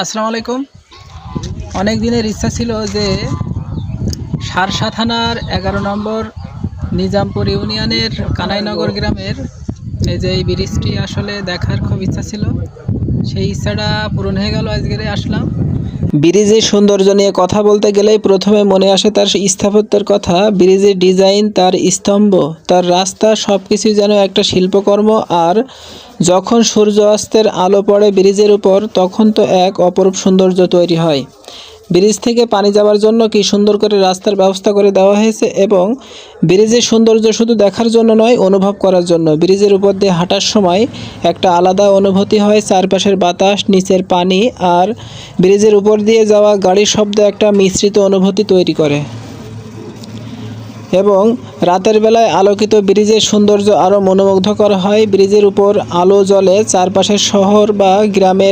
আসসালামু আলাইকুম। অনেক দিনের ইচ্ছা ছিল যে সারসা থানার 11 নম্বর নিজামপুর ইউনিয়নের কানাইনগর গ্রামের এই ব্রিজটি আসলে দেখার খুব ইচ্ছা ছিল। সেই ইচ্ছাটা পূরণ হয়ে গেল, আজকে আসলাম। ব্রিজের সৌন্দর্য নিয়ে কথা বলতে গেলেই প্রথমে মনে আসে তার স্থাপত্যের কথা। ব্রিজের ডিজাইন, তার স্তম্ভ, তার রাস্তা সব কিছুই যেন একটা শিল্পকর্ম। আর যখন সূর্য অস্তের আলো পড়ে ব্রিজের উপর, তখন তো এক অপরূপ সৌন্দর্য তৈরি হয়। ব্রিজ থেকে পানি যাওয়ার জন্য কি সুন্দর করে রাস্তার ব্যবস্থা করে দেওয়া হয়েছে, এবং ব্রিজের সৌন্দর্য শুধু দেখার জন্য নয়, অনুভব করার জন্য। ব্রিজের উপর দিয়ে হাঁটার সময় একটা আলাদা অনুভূতি হয়। চারপাশের বাতাস, নিচের পানি আর ব্রিজের উপর দিয়ে যাওয়া গাড়ির শব্দ একটা মিশ্রিত অনুভূতি তৈরি করে। এবং রাতের বেলায় আলোকিত ব্রিজের সৌন্দর্য আরও মনোমুগ্ধকর হয়। ব্রিজের উপর আলো জ্বলে চারপাশের শহর বা গ্রামের